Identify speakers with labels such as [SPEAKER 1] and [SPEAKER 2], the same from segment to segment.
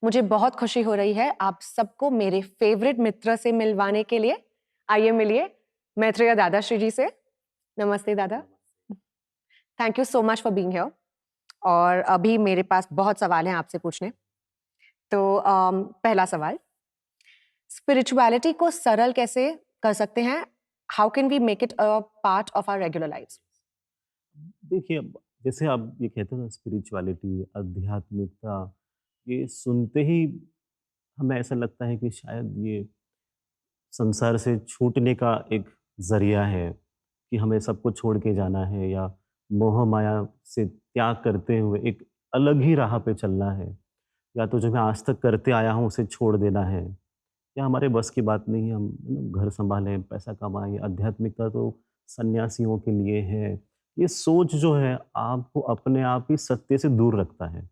[SPEAKER 1] मुझे बहुत खुशी हो रही है आप सबको मेरे फेवरेट मित्र से मिलवाने के लिए। आइए मिलिए मैत्रेय दादाश्री जी से। नमस्ते दादा। Thank you so much for being here. और अभी मेरे पास बहुत सवाल हैं आपसे पूछने। तो पहला सवाल, स्पिरिचुअलिटी को सरल कैसे कर सकते हैं? How can we make it a part of our regular lives?
[SPEAKER 2] देखिए, अब जैसे आप ये कहते हो ना स्पिरिचुअलिटी, आध्यात्मिकता, ये सुनते ही हमें ऐसा लगता है कि शायद ये संसार से छूटने का एक ज़रिया है, कि हमें सब कुछ छोड़ के जाना है या मोह माया से त्याग करते हुए एक अलग ही राह पे चलना है, या तो जो मैं आज तक करते आया हूँ उसे छोड़ देना है, या हमारे बस की बात नहीं है, हम घर सँभालें, पैसा कमाएँ। आध्यात्मिकता तो सन्यासियों के लिए है। ये सोच जो है आपको अपने आप ही सत्य से दूर रखता है।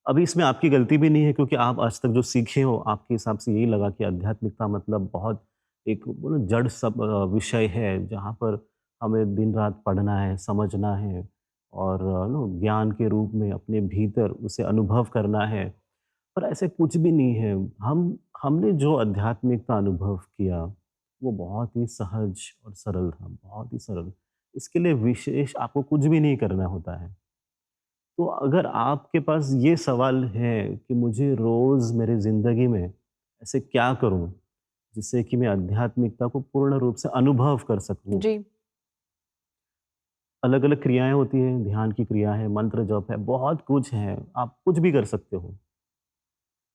[SPEAKER 2] अभी इसमें आपकी गलती भी नहीं है, क्योंकि आप आज तक जो सीखे हो, आपके हिसाब से यही लगा कि आध्यात्मिकता मतलब बहुत एक बोलो जड़ सब विषय है, जहाँ पर हमें दिन-रात पढ़ना है, समझना है और नो ज्ञान के रूप में अपने भीतर उसे अनुभव करना है। पर ऐसे कुछ भी नहीं है। हमने जो आध्यात्मिकता अनुभव किया, वो बहुत ही सहज और सरल था, बहुत ही सरल। इसके लिए विशेष आपको कुछ भी नहीं करना होता है। तो अगर आपके पास ये सवाल है कि मुझे रोज़ मेरी ज़िंदगी में ऐसे क्या करूँ, जिससे कि मैं आध्यात्मिकता को पूर्ण रूप से अनुभव कर सकूँ?
[SPEAKER 1] जी।
[SPEAKER 2] अलग-अलग क्रियाएँ होती हैं, ध्यान की क्रिया है, मंत्र जप है, बहुत कुछ है, आप कुछ भी कर सकते हो।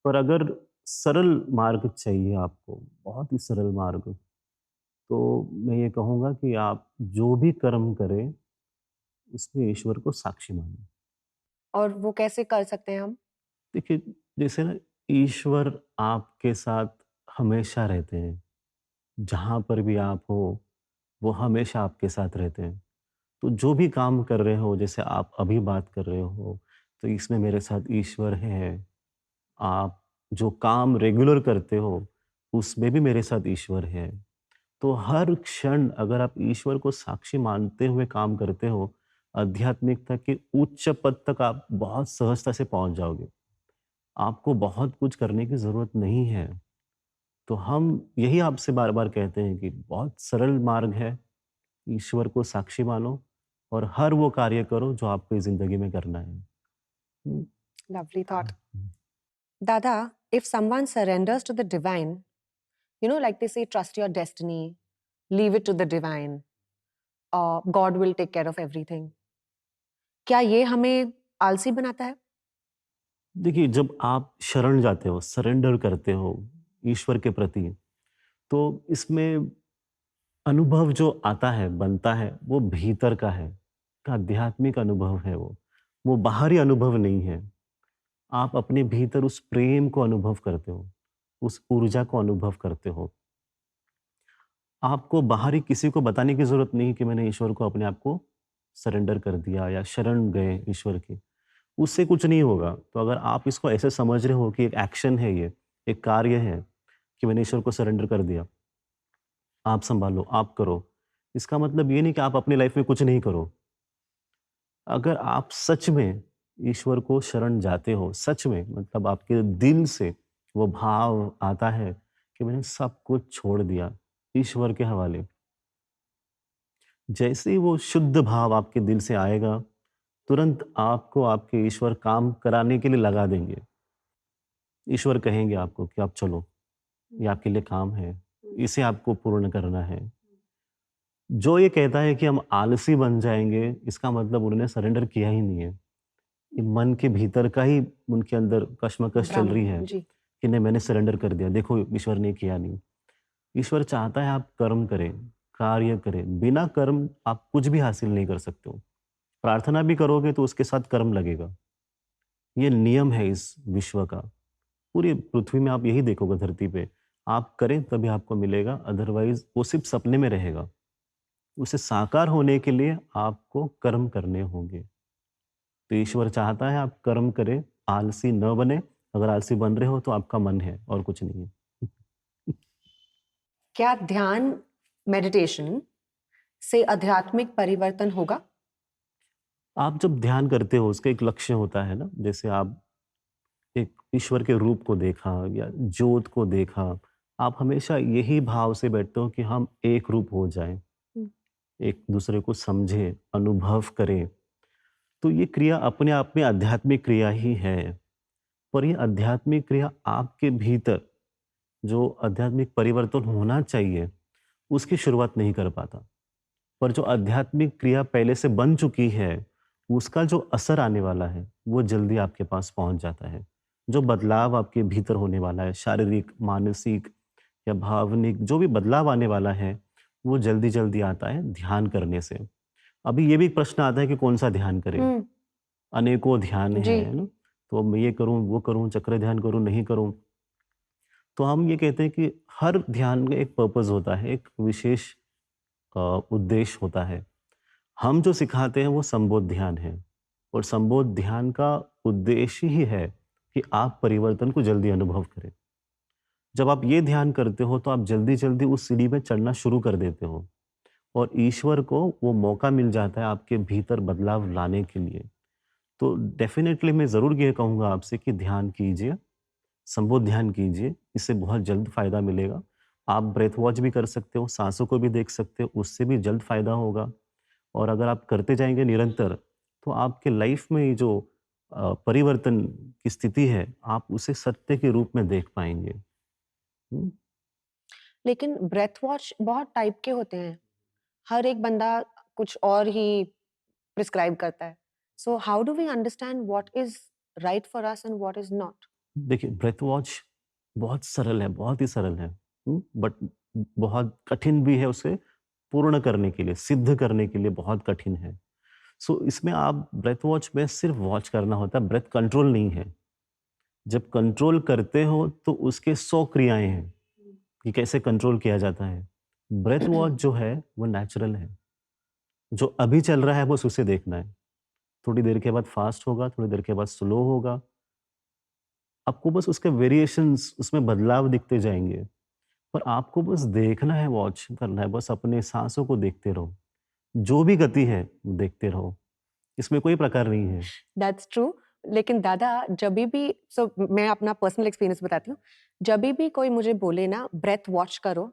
[SPEAKER 2] पर अगर सरल मार्ग चाहिए आपको, बहुत ही सरल मार्ग, तो मैं ये कहूँगा कि आप जो भी कर्म करें, उसमें ईश्वर को साक्षी मानें।
[SPEAKER 1] और वो कैसे कर सकते हैं हम?
[SPEAKER 2] देखिए, जैसे ना ईश्वर आपके साथ हमेशा रहते हैं, जहाँ पर भी आप हो, वो हमेशा आपके साथ रहते हैं। तो जो भी काम कर रहे हो, जैसे आप अभी बात कर रहे हो, तो इसमें मेरे साथ ईश्वर है। आप जो काम रेगुलर करते हो, उसमें भी मेरे साथ ईश्वर है। तो हर क्षण अगर आप ईश्वर को साक्षी मानते हुए काम करते हो, आध्यात्मिकता के उच्च पद तक आप बहुत सहजता से पहुँच जाओगे। आपको बहुत कुछ करने की ज़रूरत नहीं है। तो हम यही आपसे बार-बार कहते हैं कि बहुत सरल मार्ग है, ईश्वर को साक्षी मानो और हर वो कार्य करो जो आपको इस ज़िंदगी में करना है। हुँ।
[SPEAKER 1] Lovely thought. दादा, if someone surrenders to the divine, like they say, trust your destiny, leave it to the divine, God will take care of everything. क्या ये हमें आलसी बनाता है?
[SPEAKER 2] देखिए, जब आप शरण जाते हो, सरेंडर करते हो ईश्वर के प्रति, तो इसमें अनुभव जो आता है, बनता है, वो भीतर का है, का आध्यात्मिक अनुभव है वो। वो बाहरी अनुभव नहीं है। आप अपने भीतर उस प्रेम को अनुभव करते हो, उस ऊर्जा को अनुभव करते हो। आपको बाहरी किसी को बताने की ज़रूरत नहीं कि मैंने ईश्वर को अपने आप को सरेंडर कर दिया या शरण गए ईश्वर के। उससे कुछ नहीं होगा। तो अगर आप इसको ऐसे समझ रहे हो कि एक एक्शन है ये, एक कार्य है कि मैंने ईश्वर को सरेंडर कर दिया, आप सँभालो, आप करो। इसका मतलब ये नहीं कि आप अपनी लाइफ़ में कुछ नहीं करो। अगर आप सच में ईश्वर को शरण जाते हो, सच में मतलब आपके दिल से वो भाव आता है कि मैंने सब कुछ छोड़ दिया ईश्वर के हवाले। जैसे ही वो शुद्ध भाव आपके दिल से आएगा, तुरंत आपको आपके ईश्वर काम कराने के लिए लगा देंगे। ईश्वर कहेंगे आपको कि आप चलो, ये आपके लिए काम है, इसे आपको पूर्ण करना है। जो ये कहता है कि हम आलसी बन जाएँगे, इसका मतलब उन्होंने सरेंडर किया ही नहीं है। ये मन के भीतर का ही उनके अंदर कशमकश चल
[SPEAKER 1] भ्रम।
[SPEAKER 2] रही है
[SPEAKER 1] जी।
[SPEAKER 2] कि नहीं मैंने सरेंडर कर दिया, देखो ईश्वर ने किया नहीं। ईश्वर चाहता है आप कर्म करें, कार्य करें, बिना कर्म आप कुछ भी हासिल नहीं कर सकते हो। प्रार्थना भी करोगे तो उसके साथ कर्म लगेगा। ये नियम है इस विश्व का। पूरी पृथ्वी में आप यही देखोगे धरती पे, आप करें तभी आपको मिलेगा, अदरवाइज़ वो सिर्फ़ सपने में रहेगा। उसे साकार होने के लिए आपको कर्म करने होंगे। तो ईश्वर चाहता है आप कर्म करें, आलसी न बने। अगर आलसी बन रहे हो तो आपका मन है और कुछ नहीं है।
[SPEAKER 1] क्या ध्यान, मेडिटेशन से आध्यात्मिक परिवर्तन होगा?
[SPEAKER 2] आप जब ध्यान करते हो उसका एक लक्ष्य होता है ना, जैसे आप एक ईश्वर के रूप को देखा या ज्योत को देखा, आप हमेशा यही भाव से बैठते हो कि हम एक रूप हो जाएँ,
[SPEAKER 1] हुँ।
[SPEAKER 2] एक दूसरे को समझें, अनुभव करें। तो ये क्रिया अपने आप में आध्यात्मिक क्रिया ही है, पर ये आध्यात्मिक क्रिया आपके भीतर जो आध्यात्मिक परिवर्तन होना चाहिए, उसकी शुरुआत नहीं कर पाता। पर जो आध्यात्मिक क्रिया पहले से बन चुकी है, उसका जो असर आने वाला है, वो जल्दी आपके पास पहुँच जाता है। जो बदलाव आपके भीतर होने वाला है, शारीरिक, मानसिक या भावनिक जो भी बदलाव आने वाला है, वो जल्दी-जल्दी आता है ध्यान करने से। अभी ये भी प्रश्न आता है कि कौन-सा ध्यान करें?
[SPEAKER 1] हुँ,
[SPEAKER 2] अनेकों ध्यान
[SPEAKER 1] जी।
[SPEAKER 2] है ना? तो मैं ये करूँ, वो करूँ, चक्र ध्यान करूँ, नहीं करूँ। तो हम ये कहते हैं कि हर ध्यान का एक पर्पज़ होता है, एक विशेष अ, उद्देश्य होता है। हम जो सिखाते हैं वो संबोध ध्यान है और संबोध ध्यान का उद्देश्य ही है कि आप परिवर्तन को जल्दी अनुभव करें। जब आप ये ध्यान करते हो तो आप जल्दी-जल्दी उस सीढ़ी में चढ़ना शुरू कर देते हो और ईश्वर को वो मौका मिल जाता है आपके भीतर बदलाव लाने के लिए। तो डेफ़िनेटली मैं ज़रूर ये कहूँगा आपसे कि ध्यान कीजिए, संबोध ध्यान कीजिए, इससे बहुत जल्द फ़ायदा मिलेगा। आप ब्रेथ वॉच भी कर सकते हो, साँसों को भी देख सकते हो, उससे भी जल्द फ़ायदा होगा। और अगर आप करते जाएँगे निरंतर, तो आपके लाइफ़ में ये जो परिवर्तन की स्थिति है, आप उसे सत्य के रूप में देख पाएँगे। हुँ?
[SPEAKER 1] लेकिन ब्रेथ वॉश बहुत टाइप के होते हैं। हर एक बंदा कुछ और ही प्रिस्क्राइब करता है। So how do we understand what is right for us and what is not?
[SPEAKER 2] देखिए, ब्रेथ वॉच बहुत सरल है, बहुत ही सरल है। बट बहुत कठिन भी है उसे पूर्ण करने के लिए, सिद्ध करने के लिए बहुत कठिन है। सो इसमें आप ब्रेथ वॉच में सिर्फ़ वॉच करना होता है, ब्रेथ कंट्रोल नहीं है। जब कंट्रोल करते हो, तो उसके 100 क्रियाएँ हैं कि कैसे कंट्रोल किया जाता है। ब्रेथ वॉच जो है, वो नेचुरल है। जो अभी चल रहा है, बस उसे देखना है। थोड़ी देर के बाद फ़ास्ट होगा, थोड़ी देर के बाद स्लो होगा। आपको बस उसके वेरिएशंस उसमें बदलाव दिखते जाएँगे। पर आपको बस देखना है, वॉच करना है, बस अपने साँसों को देखते रहो। जो भी गति है, देखते रहो। इसमें कोई प्रकार नहीं है।
[SPEAKER 1] That's true. लेकिन दादा जभी भी मैं अपना पर्सनल एक्सपीरियंस बताती हूँ। जभी भी कोई मुझे बोले ना ब्रेथ वॉच करो,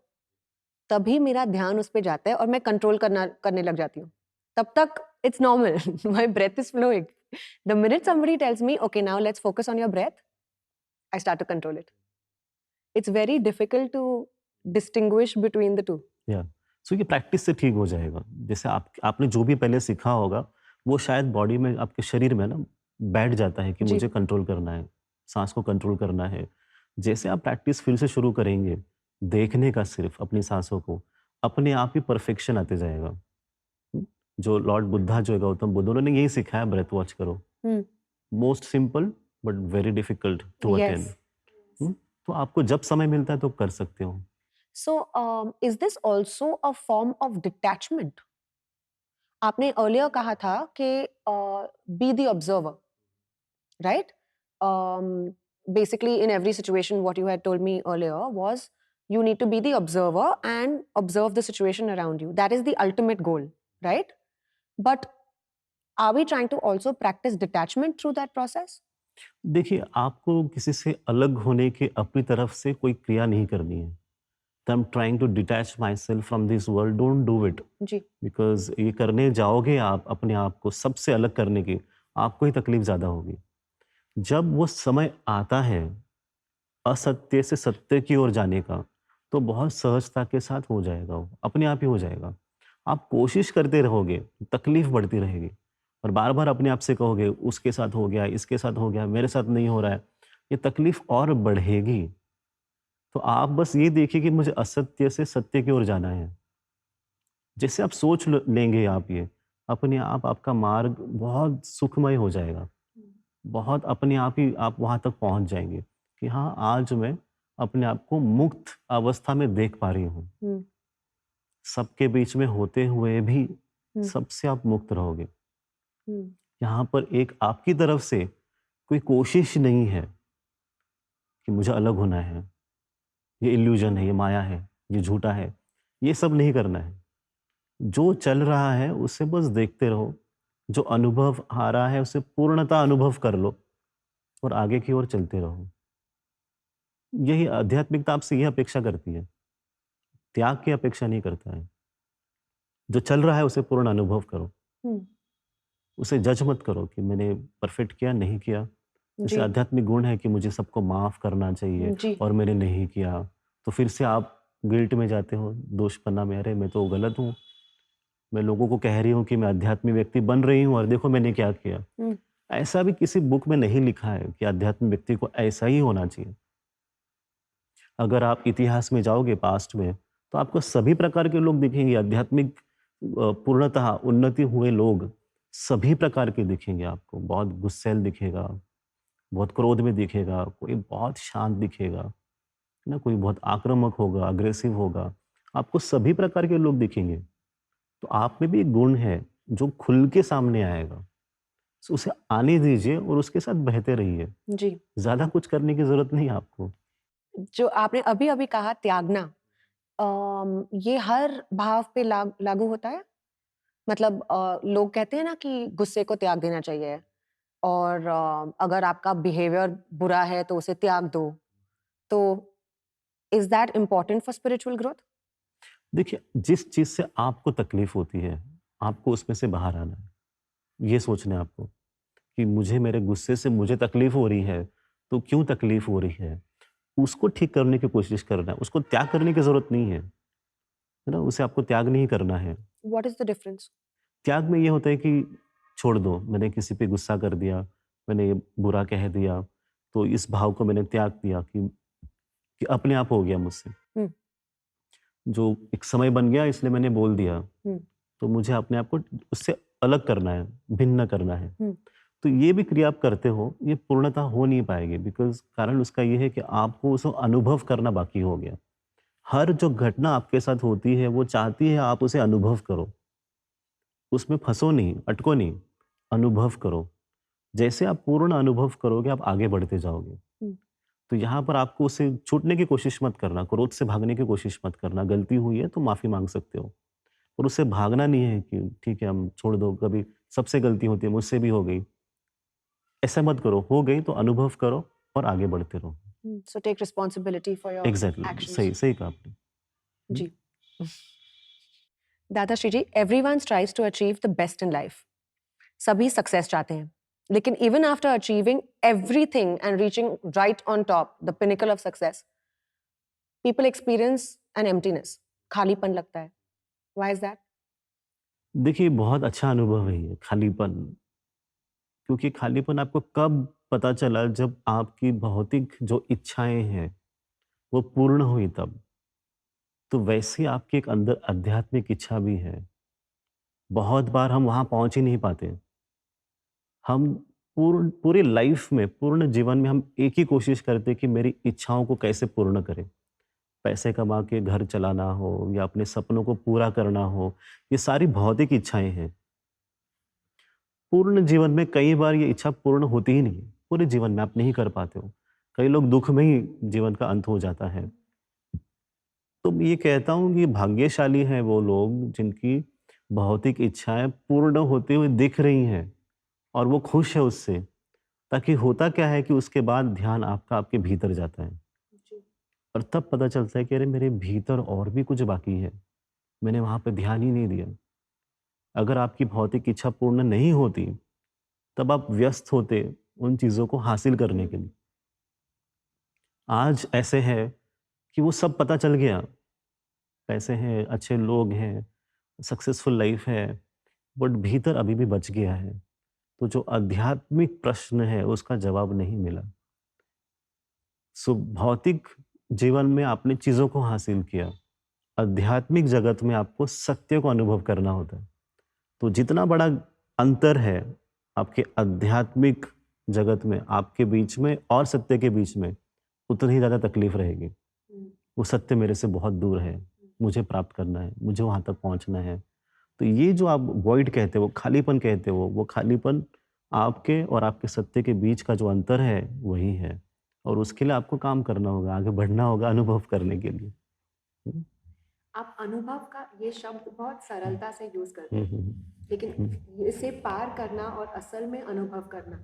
[SPEAKER 1] तभी मेरा ध्यान उस पे जाता है और मैं कंट्रोल करने लग जाती हूँ। तब तक it's normal my breath is flowing. The minute somebody tells me okay now let's focus on your breath, I start to control it. It's very difficult to distinguish between the 2।
[SPEAKER 2] या सो ये practice से ठीक हो जाएगा। जैसे आपने जो भी पहले सीखा होगा, वो शायद बॉडी में, आपके शरीर में ना बैठ जाता है कि
[SPEAKER 1] जी।
[SPEAKER 2] मुझे कंट्रोल करना है, साँस को कंट्रोल करना है। जैसे आप प्रैक्टिस फिर से शुरू करेंगे, देखने का सिर्फ़ अपनी साँसों को, अपने आप ही परफेक्शन आते जाएगा। हुँ? जो लॉर्ड बुद्धा, जो है गौतम बुद्ध, उन्होंने यही सिखाया, ब्रेथ वॉच करो।
[SPEAKER 1] हुँ।
[SPEAKER 2] Most simple but very difficult to
[SPEAKER 1] yes.
[SPEAKER 2] Attain. तो आपको जब समय मिलता है तो कर सकते हो।
[SPEAKER 1] So is this also a form of detachment? आपने अर्लियर कहा था कि be the observer, right? Basically in every situation what you had told me earlier was you need to be the observer and observe the situation around you. That is the ultimate goal, right? But are we trying to also practice detachment through that process?
[SPEAKER 2] देखिए, आपको किसी से अलग होने की अपनी तरफ से कोई क्रिया नहीं करनी है। I am trying to detach myself from this world, don't do it.
[SPEAKER 1] जी।
[SPEAKER 2] बिकॉज ये करने जाओगे आप अपने आप को सबसे अलग करने की, आपको ही तकलीफ ज़्यादा होगी। जब वो समय आता है असत्य से सत्य की ओर जाने का, तो बहुत सहजता के साथ हो जाएगा, वो अपने आप ही हो जाएगा। आप कोशिश करते रहोगे, तकलीफ बढ़ती रहेगी और बार-बार अपने आप से कहोगे, उसके साथ हो गया, इसके साथ हो गया, मेरे साथ नहीं हो रहा है, ये तकलीफ और बढ़ेगी। तो आप बस ये देखिए कि मुझे असत्य से सत्य की ओर जाना है। जैसे आप सोच लेंगे आप ये, अपने आप आपका मार्ग बहुत सुखमय हो जाएगा। बहुत अपने आप ही आप वहाँ तक पहुँच जाएँगे कि हाँ, आज मैं अपने आप को मुक्त अवस्था में देख पा रही हूँ।
[SPEAKER 1] हम्म।
[SPEAKER 2] सबके बीच में होते हुए भी
[SPEAKER 1] हम्म।
[SPEAKER 2] सबसे आप मुक्त रहोगे।
[SPEAKER 1] हम्म।
[SPEAKER 2] यहाँ पर एक आपकी तरफ से कोई कोशिश नहीं है कि मुझे अलग होना है, ये इल्यूज़न है, ये माया है, ये झूठा है। ये सब नहीं करना है। जो चल रहा है उसे बस देखते रहो। जो अनुभव आ रहा है उसे पूर्णतः अनुभव कर लो। और आगे की ओर चलते रहो। यही आध्यात्मिकता आपसे यह अपेक्षा करती है, त्याग की अपेक्षा नहीं करता है। जो चल रहा है उसे पूर्ण अनुभव करो।
[SPEAKER 1] हुँ,
[SPEAKER 2] उसे जज मत करो कि मैंने परफेक्ट किया, नहीं किया। जैसे
[SPEAKER 1] जी,
[SPEAKER 2] आध्यात्मिक गुण है कि मुझे सबको माफ़ करना चाहिए
[SPEAKER 1] जी,
[SPEAKER 2] और मैंने नहीं किया, तो फिर से आप गिल्ट में जाते हो, दोषपना में, अरे मैं तो गलत हूँ। मैं लोगों को कह रही हूँ कि मैं आध्यात्मिक व्यक्ति बन रही हूँ और देखो मैंने क्या किया।
[SPEAKER 1] हुँ,
[SPEAKER 2] ऐसा भी किसी बुक में नहीं लिखा है कि आध्यात्मिक व्यक्ति को ऐसा ही होना चाहिए। अगर आप इतिहास में जाओगे पास्ट में, तो आपको सभी प्रकार के लोग दिखेंगे आध्यात्मिक पूर्णतः उन्नति हुए लोग, सभी प्रकार के दिखेंगे आपको। बहुत गुस्सैल दिखेगा, बहुत क्रोध में दिखेगा, कोई बहुत शांत दिखेगा, है ना? कोई बहुत आक्रामक होगा, अग्रेसिव होगा। आपको सभी प्रकार के लोग दिखेंगे। तो आप में भी एक गुण है, जो खुल के सामने आएगा। सो उसे आने दीजिए और उसके साथ बहते रहिए।
[SPEAKER 1] जी।
[SPEAKER 2] ज़्यादा कुछ करने की ज़रूरत नहीं है आपको।
[SPEAKER 1] जो आपने अभी-अभी कहा त्यागना, ये हर भाव पे लागू होता है? मतलब लोग कहते हैं ना कि गुस्से को त्याग देना चाहिए और अगर आपका बिहेवियर बुरा है तो उसे त्याग दो। तो is that important for spiritual growth?
[SPEAKER 2] देखिए, जिस चीज़ से आपको तकलीफ़ होती है, आपको उसमें से बाहर आना है। ये सोचना है आपको कि मुझे मेरे गुस्से से मुझे तकलीफ़ हो रही है, तो क्यों तकलीफ़ हो रही है? उसको ठीक करने की कोशिश करना है। उसको त्याग करने की ज़रूरत नहीं है। है ना? उसे आपको त्याग नहीं करना है।
[SPEAKER 1] What is the difference?
[SPEAKER 2] त्याग में ये होता है कि छोड़ दो, मैंने किसी पे गुस्सा कर दिया, मैंने बुरा कह दिया, तो इस भाव को मैंने त्याग दिया कि अपने आप हो गया मुझसे।
[SPEAKER 1] हुँ,
[SPEAKER 2] जो एक समय बन गया इसलिए मैंने बोल दिया,
[SPEAKER 1] हुँ,
[SPEAKER 2] तो मुझे अपने आप को उससे अलग करना है, भिन्न करना है।
[SPEAKER 1] हुँ,
[SPEAKER 2] तो ये भी क्रिया आप करते हो, ये पूर्णतः हो नहीं पाएगी बिकॉज़ कारण उसका ये है कि आपको उसे अनुभव करना बाकी हो गया। हर जो घटना आपके साथ होती है, वो चाहती है आप उसे अनुभव करो। उसमें फँसो नहीं, अटको नहीं, अनुभव करो। जैसे आप पूर्ण अनुभव करोगे, आप आगे बढ़ते जाओगे।
[SPEAKER 1] हुँ।
[SPEAKER 2] तो यहाँ पर आपको उससे छूटने की कोशिश मत करना, क्रोध से भागने की कोशिश मत करना। गलती हुई है तो माफ़ी माँग सकते हो और उससे भागना नहीं है कि ठीक है, हम छोड़ दो, कभी सबसे गलती होती है, मुझसे भी हो गई। ऐसा मत करो, हो गई तो अनुभव करो और आगे बढ़ते रहो।
[SPEAKER 1] So take responsibility for your
[SPEAKER 2] exactly,
[SPEAKER 1] actions.
[SPEAKER 2] सही सही कहा आपने। हुँ,
[SPEAKER 1] जी। Dadashri ji, everyone tries to achieve the best in life. सभी सक्सेस चाहते हैं, लेकिन even after achieving everything and reaching right on top the pinnacle of success, people experience an emptiness, खालीपन लगता है। Why is that?
[SPEAKER 2] देखिए बहुत अच्छा अनुभव है ये खालीपन, क्योंकि खालीपन आपको कब पता चला जब आपकी भौतिक जो इच्छाएँ हैं, वो पूर्ण हुई तब। तो वैसे आपकी एक अंदर आध्यात्मिक इच्छा भी है। बहुत बार हम वहाँ पहुँच ही नहीं पाते। हम पूरी लाइफ में, पूर्ण जीवन में हम एक ही कोशिश करते हैं कि मेरी इच्छाओं को कैसे पूर्ण करें। पैसे कमा के घर चलाना हो या अपने सपनों को पूरा करना हो, ये सारी भौतिक इच्छाएँ हैं। पूर्ण जीवन में कई बार ये इच्छा पूर्ण होती ही नहीं है। पूरे जीवन में आप नहीं कर पाते हो। कई लोग दुःख में ही जीवन का अंत हो जाता है। तो मैं ये कहता हूँ कि भाग्यशाली हैं वो लोग जिनकी भौतिक इच्छाएँ पूर्ण होते हुए दिख रही हैं और वो खुश है उससे। ताकि होता क्या है कि उसके बाद ध्यान आपका आपके भीतर जाता है
[SPEAKER 1] जी।
[SPEAKER 2] और तब पता चलता है कि अरे मेरे भीतर और भी कुछ बाकी है। मैंने वहाँ पे ध्यान ही नहीं दिया। अगर आपकी भौतिक इच्छा पूर्ण नहीं होती, तब आप व्यस्त होते उन चीज़ों को हासिल करने के लिए। आज ऐसे है कि वो सब पता चल गया। पैसे हैं, अच्छे लोग हैं, सक्सेसफुल लाइफ है, बट भीतर अभी भी बच गया है। तो जो आध्यात्मिक प्रश्न है, उसका जवाब नहीं मिला। सो भौतिक जीवन में आपने चीज़ों को हासिल किया। आध्यात्मिक जगत में आपको सत्य को अनुभव करना होता है। तो जितना बड़ा अंतर है आपके आध्यात्मिक जगत में, आपके बीच में और सत्य के बीच में, उतनी ही ज़्यादा तकलीफ रहेगी। वो सत्य मेरे से बहुत दूर है, मुझे प्राप्त करना है, मुझे वहाँ तक पहुँचना है। तो ये जो आप वॉइड कहते हो, खालीपन कहते हो, वो खालीपन आपके और आपके सत्य के बीच का जो अंतर है, वही है। और उसके लिए आपको काम करना होगा, आगे बढ़ना होगा अनुभव करने के लिए। हुँ,
[SPEAKER 1] आप अनुभव का ये शब्द बहुत
[SPEAKER 2] हुँ,
[SPEAKER 1] सरलता से यूज करते
[SPEAKER 2] हुँ,
[SPEAKER 1] हैं,
[SPEAKER 2] हुँ,
[SPEAKER 1] लेकिन
[SPEAKER 2] हुँ।
[SPEAKER 1] इसे पार करना और असल में अनुभव करना,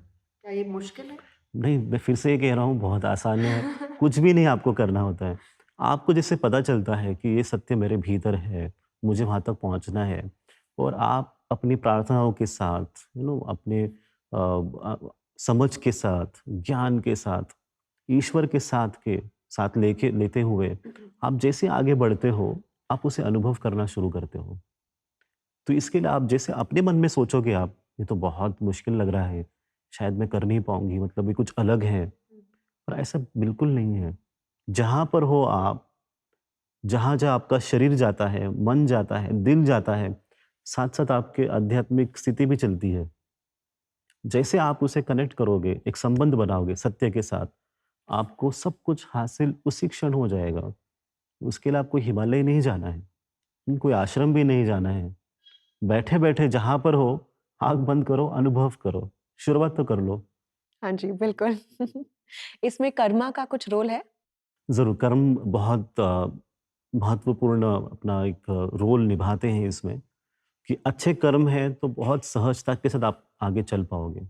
[SPEAKER 1] क्या ये मुश्किल है?
[SPEAKER 2] नहीं, मैं फिर से ये कह रहा हूँ, बहुत आसान है, कुछ भी नहीं आपको करना होता है। आपको जैसे पता चलता है कि ये सत्य मेरे भीतर है, मुझे वहाँ तक पहुँचना है, और आप अपनी प्रार्थनाओं के साथ, अपने समझ के साथ, ज्ञान के साथ, ईश्वर के साथ लेते हुए आप जैसे आगे बढ़ते हो, आप उसे अनुभव करना शुरू करते हो। तो इसके लिए आप जैसे अपने मन में सोचोगे आप, ये तो बहुत मुश्किल लग रहा है, शायद मैं कर नहीं पाऊँगी, मतलब ये कुछ अलग है, पर ऐसा बिल्कुल नहीं है। जहाँ पर हो आप, जहाँ-जहाँ आपका शरीर जाता है, मन जाता है, दिल जाता है, साथ-साथ आपके आध्यात्मिक स्थिति भी चलती है। जैसे आप उसे कनेक्ट करोगे, एक संबंध बनाओगे सत्य के साथ, आपको सब कुछ हासिल उसी क्षण हो जाएगा। उसके लिए आपको हिमालय नहीं जाना है, कोई आश्रम भी नहीं जाना है। बैठे-बैठे जहाँ पर हो, आँख बंद करो, अनुभव करो। शुरुआत तो कर लो।
[SPEAKER 1] हाँ जी, बिल्कुल। इसमें कर्मा का कुछ रोल है?
[SPEAKER 2] ज़रूर, कर्म बहुत महत्वपूर्ण अपना एक रोल निभाते हैं इसमें, कि अच्छे कर्म हैं तो बहुत सहजता के साथ आप आगे चल पाओगे।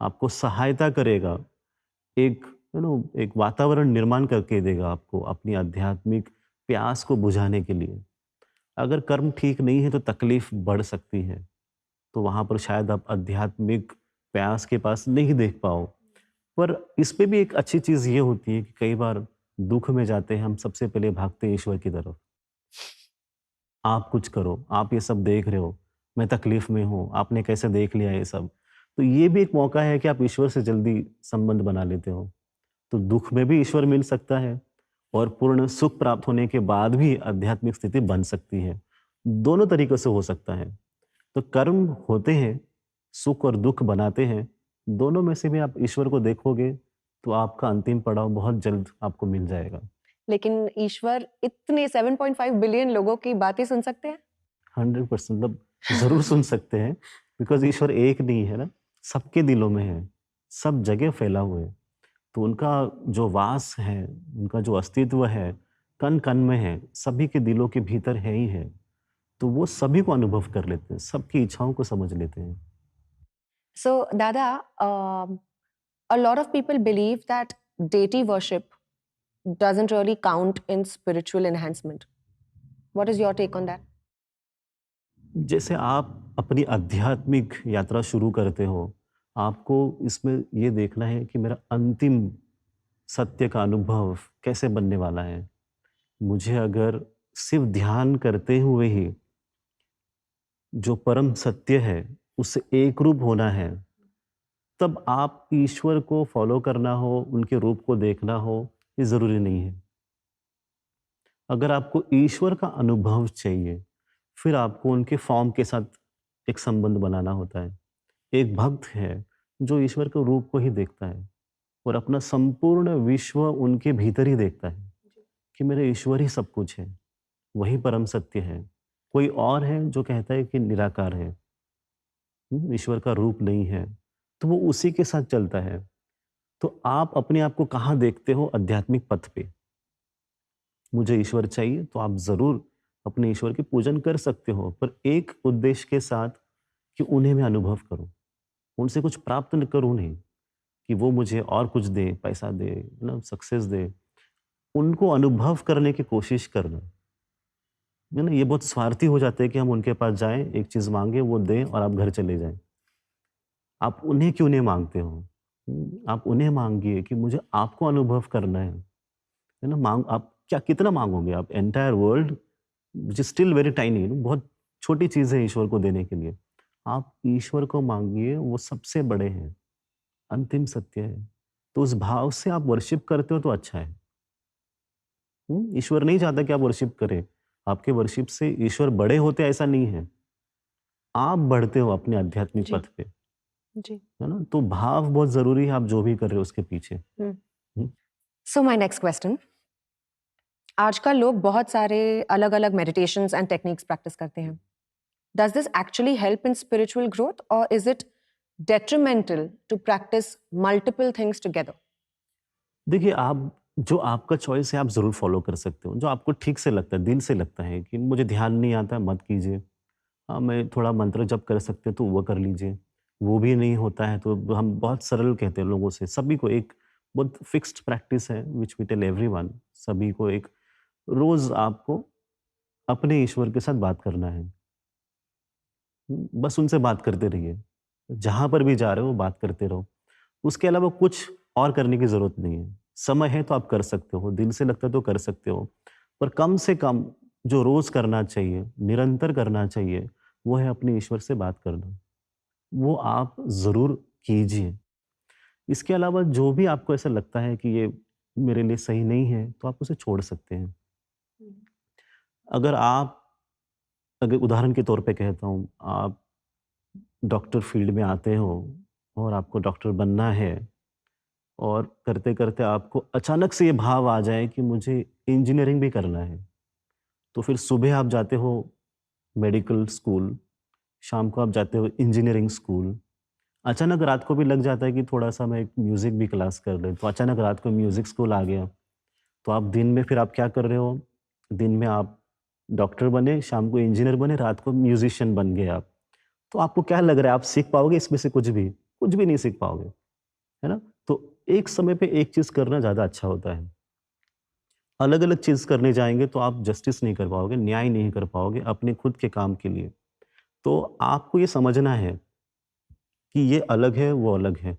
[SPEAKER 2] आपको सहायता करेगा, एक एक वातावरण निर्माण करके देगा आपको अपनी आध्यात्मिक प्यास को बुझाने के लिए। अगर कर्म ठीक नहीं है तो तकलीफ बढ़ सकती है, तो वहाँ पर शायद आप आध्यात्मिक प्यास के पास नहीं देख पाओ। पर इस पे भी एक अच्छी चीज़ ये होती है कि कई बार दुःख में जाते हैं हम, सबसे पहले भागते हैं ईश्वर की तरफ। आप कुछ करो, आप ये सब देख रहे हो, मैं तकलीफ़ में हूँ, आपने कैसे देख लिया ये सब? तो ये भी एक मौका है कि आप ईश्वर से जल्दी संबंध बना लेते हो। तो दुःख में भी ईश्वर मिल सकता है, और पूर्ण सुख प्राप्त होने के बाद भी आध्यात्मिक स्थिति बन सकती है। दोनों तरीकों से हो सकता है। तो कर्म होते हैं, सुख और दुःख बनाते हैं, दोनों में से भी आप ईश्वर को देखोगे, तो आपका अंतिम पड़ाव बहुत जल्द आपको मिल जाएगा।
[SPEAKER 1] लेकिन ईश्वर इतने 7.5 बिलियन लोगों की बातें सुन सकते हैं?
[SPEAKER 2] 100% मतलब ज़रूर सुन सकते हैं, बिकॉज़ ईश्वर एक नहीं है ना, सबके दिलों में है, सब जगह फैला हुआ है। तो उनका जो वास है, उनका जो अस्तित्व है, कण-कण में है, सभी के दिलों के भीतर है ही है। तो वो सभी को अनुभव कर लेते हैं, सबकी इच्छाओं को समझ लेते हैं।
[SPEAKER 1] So, Dada, a lot of people believe that deity worship doesn't really count in spiritual enhancement. What is your take on that?
[SPEAKER 2] जैसे आप अपनी आध्यात्मिक यात्रा शुरू करते हो, आपको इसमें ये देखना है कि मेरा अंतिम सत्य का अनुभव कैसे बनने वाला है। मुझे अगर सिर्फ़ ध्यान करते हुए ही जो परम सत्य है, उससे एकरूप होना है, तब आप ईश्वर को फ़ॉलो करना हो, उनके रूप को देखना हो, ये ज़रूरी नहीं है। अगर आपको ईश्वर का अनुभव चाहिए, फिर आपको उनके फ़ॉर्म के साथ एक संबंध बनाना होता है। एक भक्त है, जो ईश्वर के रूप को ही देखता है, और अपना संपूर्ण विश्व उनके भीतर ही देखता है, कि मेरे ईश्वर ही सब कुछ है, वही परम सत्य है। कोई और है जो कहता है कि निराकार है, ईश्वर का रूप नहीं है, तो वो उसी के साथ चलता है। तो आप अपने आप को कहाँ देखते हो आध्यात्मिक पथ पे? मुझे ईश्वर चाहिए, तो आप ज़रूर अपने ईश्वर की पूजन कर सकते हो, पर एक उद्देश्य के साथ, कि उन्हें मैं अनुभव करूँ। उनसे कुछ प्राप्त न करूँ नहीं, कि वो मुझे और कुछ दे, पैसा दे, सक्सेस दे। उनको अनुभव करने की कोशिश करना, है ना? ये बहुत स्वार्थी हो जाता है कि हम उनके पास जाएँ, एक चीज़ माँगे, वो दें और आप घर चले जाएँ। आप उन्हें क्यों नहीं माँगते हो? आप उन्हें माँगिए कि मुझे आपको अनुभव करना है ना? आप क्या कितना माँगोगे आप? Entire world which is still very tiny, बहुत छोटी चीज़ है ईश्वर को देने के लिए। आप ईश्वर को माँगिए, वो सबसे बड़े हैं, अंतिम सत्य है। तो उस भाव से आप वर्शिप करते हो तो अच्छा है। ईश्वर नहीं चाहता कि आप वर्शिप करें। आपके वर्शिप से ईश्वर बड़े होते ऐसा नहीं है। आप बढ़ते हो अपने आध्यात्मिक
[SPEAKER 1] जी,
[SPEAKER 2] पथ पे,
[SPEAKER 1] जी।
[SPEAKER 2] है ना? तो भाव बहुत ज़रूरी है, आप जो भी कर रहे हो उसके पीछे।
[SPEAKER 1] Hmm.
[SPEAKER 2] Hmm.
[SPEAKER 1] So my next question. आजकल लोग बहुत सारे अलग-अलग meditations and techniques practice करते हैं. Does this actually help in spiritual growth or is it detrimental to practice multiple things together?
[SPEAKER 2] देखिए, आप जो आपका चॉइस है आप ज़रूर फ़ॉलो कर सकते हो। जो आपको ठीक से लगता है, दिल से लगता है कि मुझे ध्यान नहीं आता, मत कीजिए। हाँ, मैं थोड़ा मंत्र जप कर सकते हो तो वो कर लीजिए। वो भी नहीं होता है तो हम बहुत सरल कहते हैं लोगों से। सभी को एक बहुत फिक्स्ड प्रैक्टिस है व्हिच वी टेल एवरीवन, सभी को एक रोज़ आपको अपने ईश्वर के साथ बात करना है। बस उनसे बात करते रहिए। जहाँ पर भी जा रहे हो बात करते रहो। उसके अलावा कुछ और करने की ज़रूरत नहीं है। समय है तो आप कर सकते हो, दिल से लगता है तो कर सकते हो। पर कम से कम जो रोज़ करना चाहिए, निरंतर करना चाहिए, वो है अपने ईश्वर से बात करना। वो आप ज़रूर कीजिए। इसके अलावा जो भी आपको ऐसा लगता है कि ये मेरे लिए सही नहीं है, तो आप उसे छोड़ सकते हैं। अगर आप अगर उदाहरण के तौर पे कहता हूँ, आप डॉक्टर फील्ड में आते हो और आपको डॉक्टर बनना है और करते-करते आपको अचानक से ये भाव आ जाए कि मुझे इंजीनियरिंग भी करना है। तो फिर सुबह आप जाते हो मेडिकल स्कूल, शाम को आप जाते हो इंजीनियरिंग स्कूल। अचानक रात को भी लग जाता है कि थोड़ा-सा मैं एक म्यूज़िक भी क्लास कर लें, तो अचानक रात को म्यूज़िक स्कूल आ गया। तो आप दिन में फिर आप क्या कर रहे हो? दिन में आप डॉक्टर बने, शाम को इंजीनियर बने, रात को म्यूज़िशियन बन गए आप। तो आपको क्या लग रहा है आप सीख पाओगे इसमें से कुछ भी? कुछ भी नहीं सीख पाओगे, है ना? तो एक समय पे एक चीज़ करना ज़्यादा अच्छा होता है। अलग-अलग चीज़ करने जाएँगे तो आप जस्टिस नहीं कर पाओगे, न्याय नहीं कर पाओगे अपने खुद के काम के लिए। तो आपको ये समझना है कि ये अलग है, वो अलग है।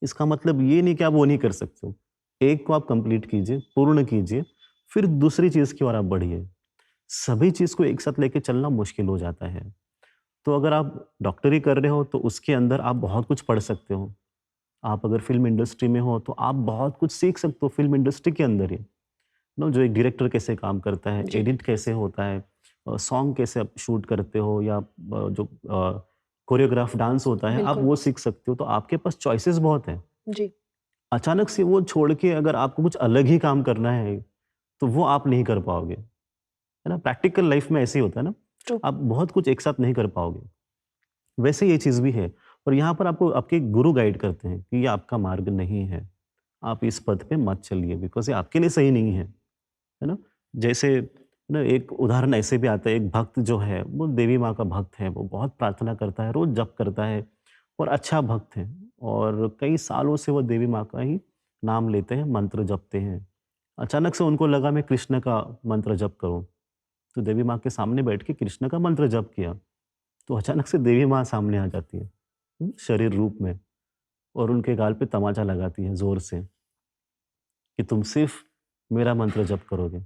[SPEAKER 2] इसका मतलब ये नहीं कि आप वो नहीं कर सकते हो। एक को आप कंप्लीट कीजिए, पूर्ण कीजिए, फिर दूसरी चीज़ की ओर आप बढ़िए। सभी चीज़ को एक साथ लेके चलना मुश्किल हो जाता है। तो अगर आप डॉक्टरी कर रहे हो तो उसके अंदर आप बहुत कुछ पढ़ सकते हो। आप अगर फ़िल्म इंडस्ट्री में हो तो आप बहुत कुछ सीख सकते हो फ़िल्म इंडस्ट्री के अंदर ही। नो जो एक डायरेक्टर कैसे काम करता है,
[SPEAKER 1] जी,
[SPEAKER 2] एडिट कैसे होता है, सॉन्ग कैसे आप शूट करते हो या जो कोरियोग्राफ डांस होता है, आप
[SPEAKER 1] बिल्कुल।
[SPEAKER 2] वो सीख सकते हो। तो आपके पास चॉइसेस बहुत हैं।
[SPEAKER 1] जी,
[SPEAKER 2] अचानक से वो छोड़ के अगर आपको कुछ अलग ही काम करना है, तो वो आप नहीं कर पाओगे, है ना? प्रैक्टिकल लाइफ में ऐसे ही होता है ना,
[SPEAKER 1] ट्रू।
[SPEAKER 2] आप बहुत कुछ एक साथ नहीं कर पाओगे। वैसे ये चीज़ भी है और यहाँ पर आपको आपके गुरु गाइड करते हैं कि ये आपका मार्ग नहीं है। आप इस पथ पे मत चलिए बिकॉज़ ये आपके लिए सही नहीं है ना? जैसे ना एक उदाहरण ऐसे भी आता है, एक भक्त जो है, वो देवी माँ का भक्त है, वो बहुत प्रार्थना करता है, रोज़ जप करता है और अच्छा भक्त है और कई सालों से वो देवी माँ का ही नाम लेते हैं, मंत्र जपते हैं। अचानक से उनको लगा मैं कृष्ण का मंत्र जप करूँ, तो देवी माँ के सामने बैठ के कृष्ण का मंत्र जप किया, तो अचानक से देवी माँ सामने आ जाती है, शरीर रूप में और उनके गाल पे तमाचा लगाती है ज़ोर से कि तुम सिर्फ़ मेरा मंत्र जप करोगे।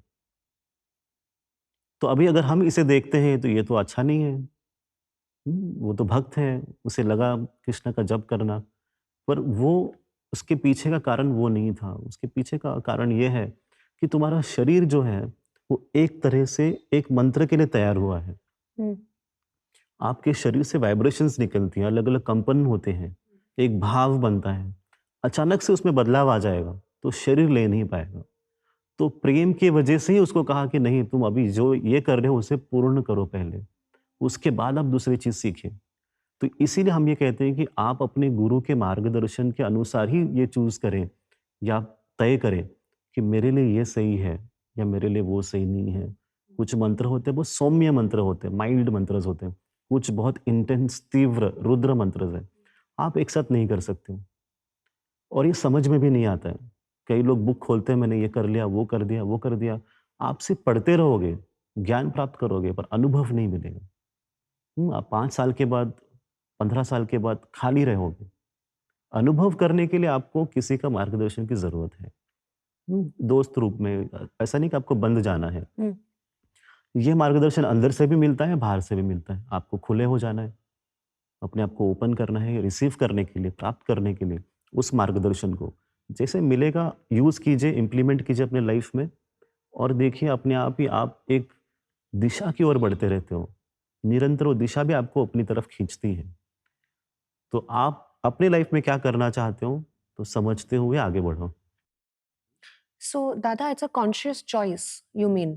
[SPEAKER 2] तो अभी अगर हम इसे देखते हैं तो ये तो अच्छा नहीं है। वो तो भक्त है, उसे लगा कृष्ण का जप करना, पर वो उसके पीछे का कारण वो नहीं था। उसके पीछे का कारण ये है कि तुम्हारा शरीर जो है, वो एक तरह से एक मंत्र के लिए तैयार हुआ है।
[SPEAKER 1] हुँ,
[SPEAKER 2] आपके शरीर से वाइब्रेशंस निकलती हैं, अलग-अलग कंपन होते हैं, एक भाव बनता है। अचानक से उसमें बदलाव आ जाएगा, तो शरीर ले नहीं पाएगा। तो प्रेम की वजह से ही उसको कहा कि नहीं तुम अभी जो ये कर रहे हो उसे पूर्ण करो पहले, उसके बाद आप दूसरी चीज़ सीखें। तो इसीलिए हम ये कहते हैं कि आप अपने गुरु के मार्गदर्शन के अनुसार ही ये चूज़ करें या तय करें कि मेरे लिए ये सही है या मेरे लिए वो सही नहीं है। कुछ मंत्र होते हैं, बहुत सौम्य मंत्र होते हैं, माइल्ड मंत्रस होते हैं। कुछ बहुत इंटेंस तीव्र रुद्र मंत्रस हैं। आप एक साथ नहीं कर सकते हो और ये समझ में भी नहीं आता है। कई लोग बुक खोलते हैं, मैंने ये कर लिया, वो कर दिया, वो कर दिया। आप सिर्फ़ पढ़ते रहोगे, ज्ञान प्राप्त करोगे पर अनुभव नहीं मिलेगा। आप 5 साल के बाद, 15 साल के बाद खाली रहोगे। अनुभव करने के लिए आपको किसी का मार्गदर्शन की ज़रूरत है। दोस्त रूप में ऐसा नहीं कि आपको बंद जाना है।
[SPEAKER 1] हुँ,
[SPEAKER 2] ये मार्गदर्शन अंदर से भी मिलता है, बाहर से भी मिलता है। आपको खुले हो जाना है, अपने आप को ओपन करना है, रिसीव करने के लिए, प्राप्त करने के लिए उस मार्गदर्शन को। जैसे मिलेगा यूज़ कीजिए, इम्प्लीमेंट कीजिए अपने लाइफ़ में और देखिए अपने आप ही आप एक दिशा की ओर बढ़ते रहते हो। निरंतर वो दिशा भी आपको अपनी तरफ खींचती है। तो आप अपनी लाइफ़ में क्या करना चाहते हो, तो समझते हुए आगे बढ़ो।
[SPEAKER 1] So, Dada, it's a conscious choice, you mean,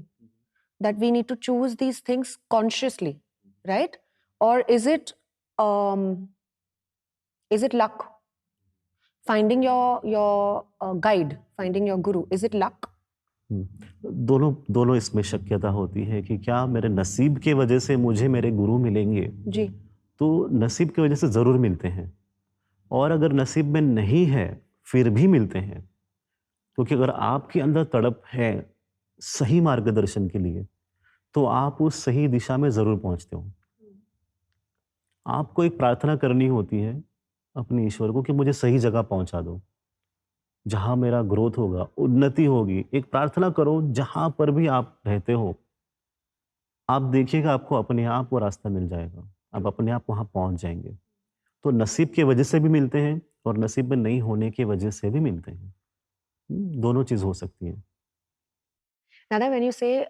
[SPEAKER 1] that we need to choose these things consciously, right? Or um, is it luck? Finding your guide, finding your guru, is it luck?
[SPEAKER 2] हुँ, दोनों दोनों इसमें शक्यता होती है कि क्या मेरे नसीब की वजह से मुझे मेरे गुरु मिलेंगे
[SPEAKER 1] जी,
[SPEAKER 2] तो नसीब की वजह से ज़रूर मिलते हैं। और अगर नसीब में नहीं है, फिर भी मिलते हैं। क्योंकि अगर आपके अंदर तड़प है सही मार्गदर्शन के लिए, तो आप उस सही दिशा में ज़रूर पहुँचते हो। आपको एक प्रार्थना करनी होती है अपने ईश्वर को कि मुझे सही जगह पहुँचा दो, जहाँ मेरा ग्रोथ होगा, उन्नति होगी। एक प्रार्थना करो जहाँ पर भी आप रहते हो, आप देखिएगा आपको अपने आप वो रास्ता मिल जाएगा। आप अपने आप वहाँ पहुँच जाएँगे। तो नसीब की वजह से भी मिलते हैं और नसीब में नहीं होने की वजह से भी मिलते हैं। दोनों चीज़ हो सकती है।
[SPEAKER 1] Nada, when you say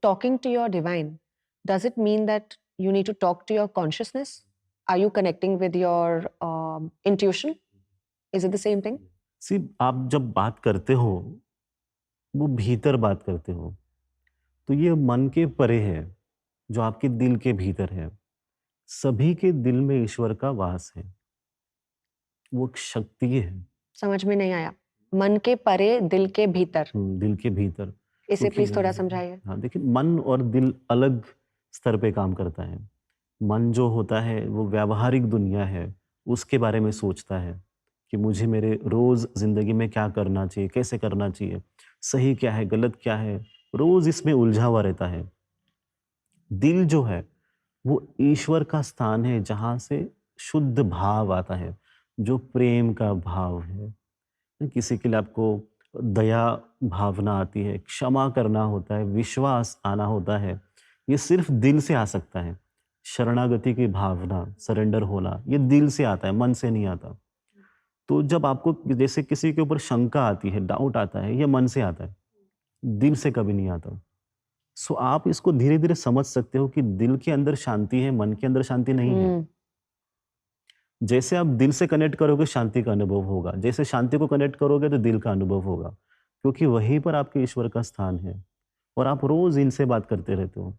[SPEAKER 1] talking to your divine, does it mean that you need to talk to your consciousness? Are you connecting with your intuition? Is it the same thing?
[SPEAKER 2] सी आप जब बात करते हो, वो भीतर बात करते हो, तो ये मन के परे है, जो आपके दिल के भीतर है। सभी के दिल में ईश्वर का वास है। वो एक शक्ति है।
[SPEAKER 1] समझ में नहीं आया। मन के परे, दिल के भीतर।
[SPEAKER 2] दिल के भीतर।
[SPEAKER 1] इसे
[SPEAKER 2] क्योंकि
[SPEAKER 1] प्लीज थोड़ा समझाइए।
[SPEAKER 2] हाँ, देखिए मन और दिल अलग स्तर पे काम करता है। मन जो होता है वो व्यावहारिक दुनिया है, उसके बारे में सोचता है कि मुझे मेरे रोज़ ज़िंदगी में क्या करना चाहिए, कैसे करना चाहिए, सही क्या है, गलत क्या है, रोज़ इसमें उलझा हुआ रहता है। दिल जो है वो ईश्वर का स्थान है जहाँ से शुद्ध भाव आता है, जो प्रेम का भाव है। किसी के लिए आपको दया भावना आती है, क्षमा करना होता है, विश्वास आना होता है। ये सिर्फ़ दिल से आ सकता है। शरणागति की भावना, सरेंडर होना, ये दिल से आता है, मन से नहीं आता। तो जब आपको जैसे किसी के ऊपर शंका आती है, डाउट आता है, ये मन से आता है, दिल से कभी नहीं आता। सो आप इसको धीरे-धीरे समझ सकते हो कि दिल के अंदर शांति है, मन के अंदर शांति नहीं है। जैसे आप दिल से कनेक्ट करोगे शांति का अनुभव होगा, जैसे शांति को कनेक्ट करोगे तो दिल का अनुभव होगा, क्योंकि वहीं पर आपके ईश्वर का स्थान है और आप रोज इनसे बात करते रहते हो।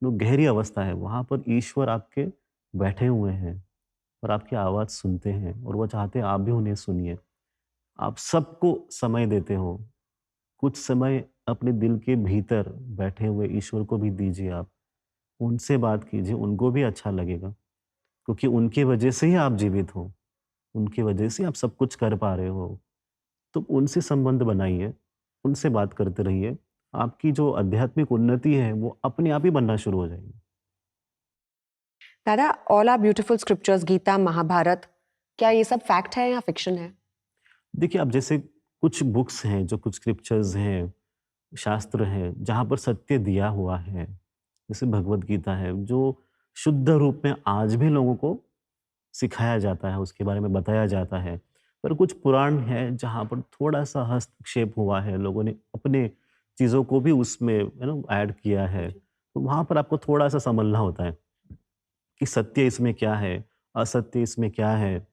[SPEAKER 2] जो गहरी अवस्था है वहां पर ईश्वर आपके बैठे हुए हैं और आपकी आवाज सुनते हैं और वो चाहते हैं आप भी उन्हें सुनिए। आप सबको समय देते हो, कुछ समय अपने दिल के भीतर बैठे हुए ईश्वर को भी दीजिए। आप उनसे बात कीजिए, उनको भी अच्छा लगेगा, क्योंकि उनकी वजह से ही आप जीवित हो, उनकी वजह से आप सब कुछ कर पा रहे हो। तो उनसे संबंध बनाइए, उनसे बात करते रहिए। आपकी जो आध्यात्मिक उन्नति है, वो अपने आप ही बनना शुरू हो जाएगी।
[SPEAKER 1] दादा, all are beautiful scriptures, Gita, Mahabharata, क्या ये सब फैक्ट है या फिक्शन है?
[SPEAKER 2] देखिए, अब जैसे कुछ बुक्स हैं, जो कुछ स्क्रिप्चर्स हैं, शास्त्र हैं, जहाँ पर सत्य दिया हुआ है। जैसे भगवद गीता है, जो शुद्ध रूप में आज भी लोगों को सिखाया जाता है, उसके बारे में बताया जाता है। पर कुछ पुराण है जहाँ पर थोड़ा-सा हस्तक्षेप हुआ है, लोगों ने अपने चीज़ों को भी उसमें ऐड किया है। तो वहाँ पर आपको थोड़ा-सा सँभलना होता है कि सत्य इसमें क्या है, असत्य इसमें क्या है।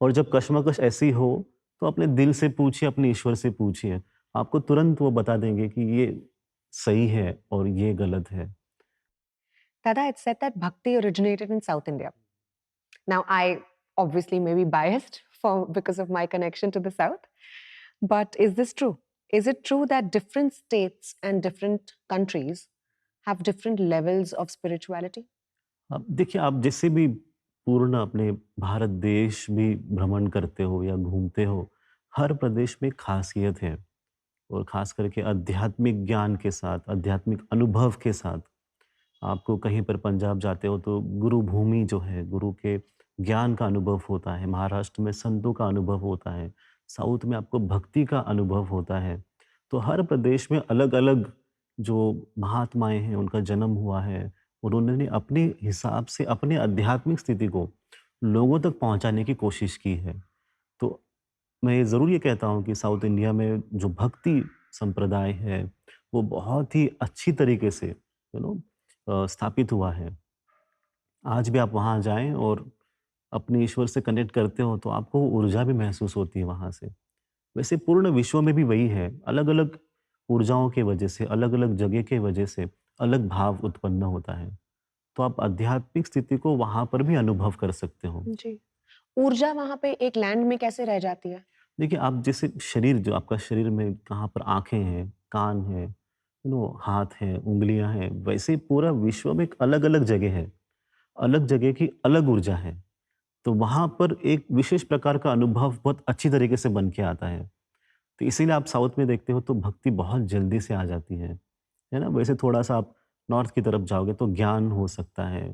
[SPEAKER 2] और जब कशमकश ऐसी हो, तो अपने दिल से पूछिए, अपने ईश्वर से पूछिए। आपको तुरंत वो बता देंगे कि ये सही है और ये गलत है।
[SPEAKER 1] Dada, it's said that bhakti originated in South India. Now, I obviously may be biased because of my connection to the South, but is this true? Is it true that different states and different countries have different levels of spirituality?
[SPEAKER 2] अब देखिए, आप जैसे भी पूर्ण अपने भारत देश भी भ्रमण करते हो या घूमते हो, हर प्रदेश में खासियत है और ख़ास करके आध्यात्मिक ज्ञान के साथ, आध्यात्मिक अनुभव के साथ। आपको कहीं पर पंजाब जाते हो तो गुरु भूमि जो है, गुरु के ज्ञान का अनुभव होता है। महाराष्ट्र में संतों का अनुभव होता है। साउथ में आपको भक्ति का अनुभव होता है। तो हर प्रदेश में अलग-अलग जो महात्माएँ हैं, उनका जन्म हुआ है और उन्होंने अपने हिसाब से अपने आध्यात्मिक स्थिति को लोगों तक पहुँचाने की कोशिश की है। तो मैं ज़रूर ये कहता हूँ कि साउथ इंडिया में जो भक्ति संप्रदाय है, वो बहुत ही अच्छी तरीके से स्थापित हुआ है। आज भी आप वहाँ जाएँ और अपने ईश्वर से कनेक्ट करते हो, तो आपको वो ऊर्जा भी महसूस होती है वहाँ से। वैसे पूर्ण विश्व में भी वही है, अलग-अलग ऊर्जाओं की वजह से, अलग-अलग जगह की वजह से अलग भाव उत्पन्न होता है। तो आप आध्यात्मिक स्थिति को वहाँ पर भी अनुभव कर सकते हो।
[SPEAKER 1] जी। ऊर्जा वहाँ पे एक लैंड में कैसे रह जाती है?
[SPEAKER 2] देखिए, आप जैसे शरीर जो आपका शरीर में कहाँ पर आँखें हैं, कान हैं, हाथ हैं, उँगलियाँ हैं, वैसे ही पूरा विश्व में एक अलग-अलग जगह है, अलग जगह की अलग ऊर्जा है। तो वहाँ पर एक विशेष प्रकार का अनुभव बहुत अच्छी तरीके से बन के आता है। तो इसीलिए आप साउथ में देखते हो तो भक्ति बहुत जल्दी से आ जाती है ना? वैसे थोड़ा-सा आप नॉर्थ की तरफ जाओगे तो ज्ञान हो सकता है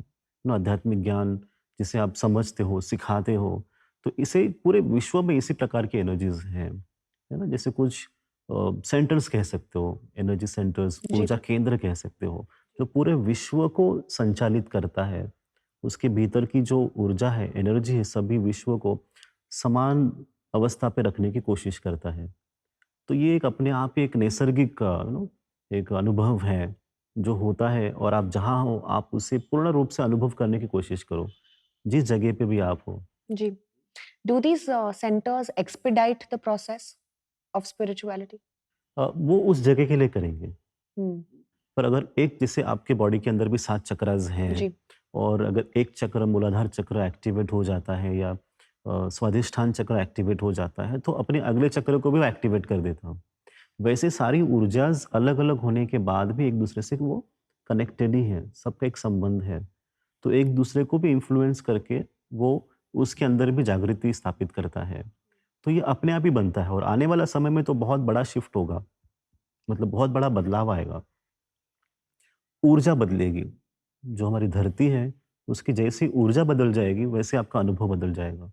[SPEAKER 2] ना? आध्यात्मिक ज्ञान जिसे आप समझते हो, सिखाते हो, तो इसे पूरे विश्व में इसी प्रकार की एनर्जीज़ हैं, है ना? जैसे कुछ सेंटर्स कह सकते हो, एनर्जी सेंटर्स,
[SPEAKER 1] जी।
[SPEAKER 2] ऊर्जा केंद्र कह सकते हो, जो पूरे विश्व को संचालित करता है। उसके भीतर की जो ऊर्जा है, एनर्जी है, सभी विश्व को समान अवस्था पे रखने की कोशिश करता है। तो ये एक अपने आप ही एक नैसर्गिक एक अनुभव है, जो होता है और आप जहाँ हो, आप उसे पूर्ण रूप से अनुभव करने की कोशिश करो, जिस जगह पे भी आप हो।
[SPEAKER 1] जी। Do these centers expedite the process of spirituality?
[SPEAKER 2] वो उस जगह के लिए करेंगे।
[SPEAKER 1] हुँ,
[SPEAKER 2] पर अगर एक जैसे आपके बॉडी के अंदर भी 7 चक्रास हैं
[SPEAKER 1] जी,
[SPEAKER 2] और अगर एक चक्र मूलाधार चक्र एक्टिवेट हो जाता है या स्वादिष्ठान चक्र एक्टिवेट हो जाता है, तो अपने अगले चक्र को भी एक्टिवेट कर देता हूँ। वैसे सारी ऊर्जाज़ अलग-अलग होने के बाद भी एक-दूसरे से वो कनेक्टेड ही हैं, सबका एक संबंध है। तो एक-दूसरे को भी इन्फ्लुएंस करके वो उसके अंदर भी जागृति स्थापित करता है। तो ये अपने आप ही बनता है और आने वाला समय में तो बहुत बड़ा शिफ्ट होगा, मतलब बहुत बड़ा बदलाव आएगा। ऊर्जा बदलेगी, जो हमारी धरती है, उसकी जैसी ऊर्जा बदल जाएगी, वैसे आपका अनुभव बदल जाएगा।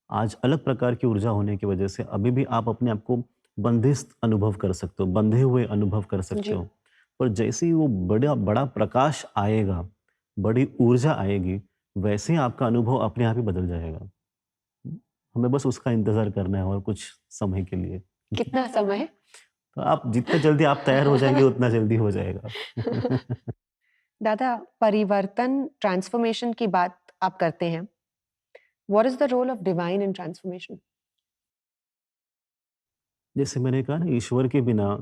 [SPEAKER 2] आज अलग प्रकार की ऊर्जा होने की वजह से अभी भी आप अपने आप को बंदिस्त अनुभव कर सकते हो, बंधे हुए अनुभव कर सकते
[SPEAKER 1] जी।
[SPEAKER 2] हो। पर जैसे ही वो बड़ा बड़ा प्रकाश आएगा, बड़ी ऊर्जा आएगी, वैसे ही आपका अनुभव अपने आप ही बदल जाएगा। हमें बस उसका इंतज़ार करना है और कुछ समय के लिए।
[SPEAKER 1] कितना समय?
[SPEAKER 2] तो आप जितना जल्दी आप तैयार हो जाएँगे, उतना जल्दी हो जाएगा।
[SPEAKER 1] दादा, परिवर्तन ट्रांसफॉर्मेशन की बात आप करते हैं। What is the role of divine in transformation?
[SPEAKER 2] जैसे मैंने कहा ना, ईश्वर के बिना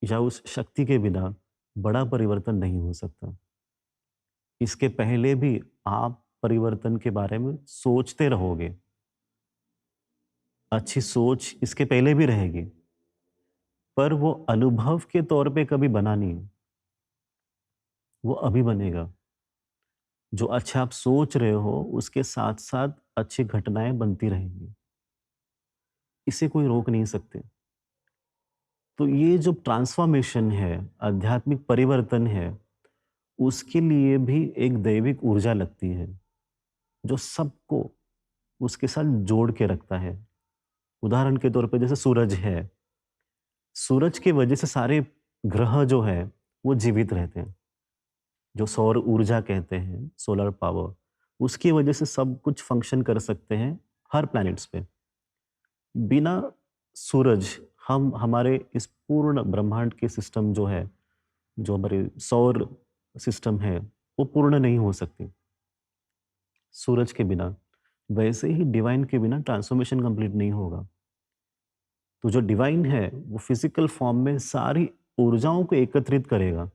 [SPEAKER 2] या उस शक्ति के बिना बड़ा परिवर्तन नहीं हो सकता। इसके पहले भी आप परिवर्तन के बारे में सोचते रहोगे। अच्छी सोच इसके पहले भी रहेगी, पर वो अनुभव के तौर पे कभी बना नहीं, वो अभी बनेगा। जो अच्छा आप सोच रहे हो, उसके साथ-साथ अच्छी घटनाएँ बनती रहेंगी। इसे कोई रोक नहीं सकते। तो ये जो ट्रांसफ़ॉर्मेशन है, आध्यात्मिक परिवर्तन है, उसके लिए भी एक दैविक ऊर्जा लगती है, जो सबको उसके साथ जोड़ के रखता है। उदाहरण के तौर पे जैसे सूरज है, सूरज की वजह से सारे ग्रह जो हैं, वो जीवित रहते हैं। जो सौर ऊर्जा कहते हैं, सोलर पावर, उसकी वजह से सब कुछ फ़ंक्शन कर सकते हैं हर प्लैनेट्स पे। बिना सूरज हम हमारे इस पूर्ण ब्रह्मांड के सिस्टम जो है, जो हमारे सौर सिस्टम है, वो पूर्ण नहीं हो सकती, सूरज के बिना। वैसे ही डिवाइन के बिना ट्रांसफ़ॉर्मेशन कंप्लीट नहीं होगा। तो जो डिवाइन है, वो फिज़िकल फ़ॉर्म में सारी ऊर्जाओं को एकत्रित करेगा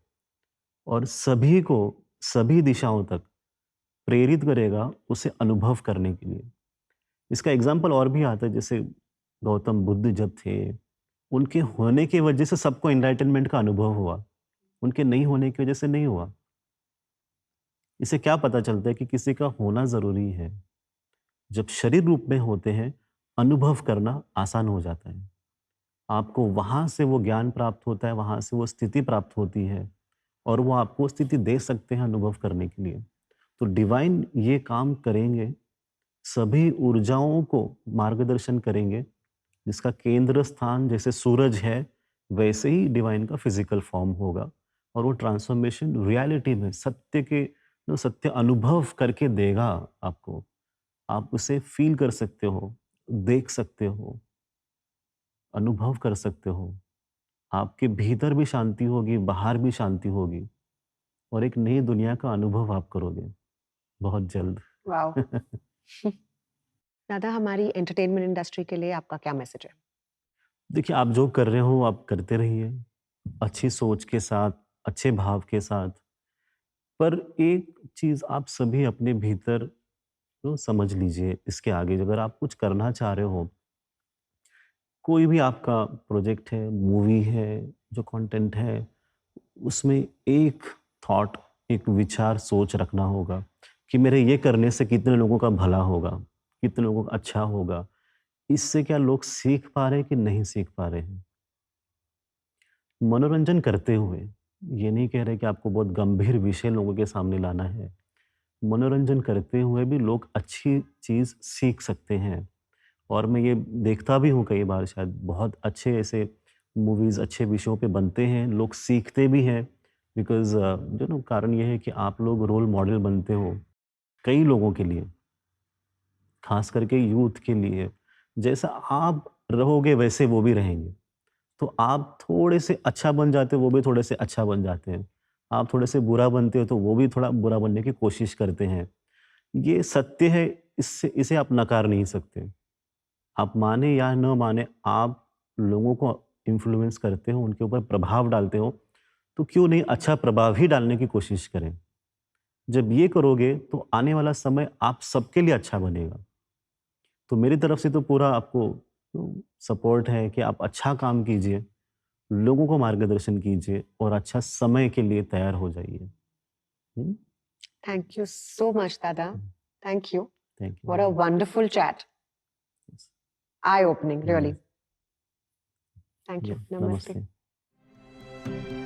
[SPEAKER 2] और सभी को, सभी दिशाओं तक प्रेरित करेगा उसे अनुभव करने के लिए। इसका एग्ज़ाम्पल और भी आता है, जैसे गौतम बुद्ध जब थे, उनके होने की वजह से सबको एनलाइटनमेंट का अनुभव हुआ, उनके नहीं होने की वजह से नहीं हुआ। इससे क्या पता चलता है कि किसी का होना ज़रूरी है। जब शरीर रूप में होते हैं, अनुभव करना आसान हो जाता है। आपको वहाँ से वो ज्ञान प्राप्त होता है, वहाँ से वो स्थिति प्राप्त होती है और वो आपको स्थिति दे सकते हैं अनुभव करने के लिए। तो डिवाइन ये काम करेंगे, सभी ऊर्जाओं को मार्गदर्शन करेंगे, जिसका केंद्र स्थान जैसे सूरज है, वैसे ही डिवाइन का फिज़िकल फ़ॉर्म होगा और वो ट्रांसफ़ॉर्मेशन रियलिटी में सत्य के सत्य अनुभव करके देगा आपको। आप उसे फ़ील कर सकते हो, देख सकते हो, अनुभव कर सकते हो। आपके भीतर भी शांति होगी, बाहर भी शांति होगी और एक नई दुनिया का अनुभव आप करोगे, बहुत जल्द।
[SPEAKER 1] वाओ! दादा, हमारी एंटरटेनमेंट इंडस्ट्री के लिए आपका क्या मैसेज है?
[SPEAKER 2] देखिए, आप जो कर रहे हो, आप करते रहिए, अच्छी सोच के साथ, अच्छे भाव के साथ। पर एक चीज़ आप सभी अपने भीतर समझ लीजिए, इसके आगे अगर आप कुछ करना चाह रहे हो, कोई भी आपका प्रोजेक्ट है, मूवी है, जो कंटेंट है, उसमें एक थॉट, एक विचार, सोच रखना होगा। कि मेरे ये करने से कितने लोगों का भला होगा, कितने लोगों का अच्छा होगा। इससे क्या लोग सीख पा रहे हैं कि नहीं सीख पा रहे हैं? मनोरंजन करते हुए, ये नहीं कह रहे कि आपको बहुत गंभीर विषय लोगों के सामने लाना है। मनोरंजन करते हुए भी लोग अच्छी चीज़ सीख सकते हैं। और मैं ये देखता भी हूँ कई बार, शायद बहुत अच्छे ऐसे मूवीज़ अच्छे विषयों पे बनते हैं, लोग सीखते भी हैं। बिकॉज़ जो ना कारण ये है कि आप लोग रोल मॉडल बनते हो कई लोगों के लिए, ख़ास करके यूथ के लिए। जैसा आप रहोगे वैसे वो भी रहेंगे। तो आप थोड़े से अच्छा बन जाते हो, वो भी थोड़े से अच्छा बन जाते हैं। आप थोड़े से बुरा बनते हो तो वो भी थोड़ा बुरा बनने की कोशिश करते हैं। ये सत्य है, इससे इसे आप नकार नहीं सकते। आप माने या न माने, आप लोगों को इन्फ्लुएंस करते हो, उनके ऊपर प्रभाव डालते हो, तो क्यों नहीं अच्छा प्रभाव ही डालने की कोशिश करें। जब ये करोगे तो आने वाला समय आप सबके लिए अच्छा बनेगा। तो मेरी तरफ से तो पूरा आपको सपोर्ट है कि आप अच्छा काम कीजिए, लोगों को मार्गदर्शन कीजिए और अच्छा समय के लिए तैयार हो जाइए। हुँ,
[SPEAKER 1] Thank you so much, Dada.
[SPEAKER 2] हुँ,
[SPEAKER 1] Thank you.
[SPEAKER 2] Thank you.
[SPEAKER 1] What a wonderful chat.
[SPEAKER 2] यस,
[SPEAKER 1] Eye-opening,
[SPEAKER 2] यस,
[SPEAKER 1] really. Thank you.
[SPEAKER 2] जी,
[SPEAKER 1] Namaste.
[SPEAKER 2] नमस्ते।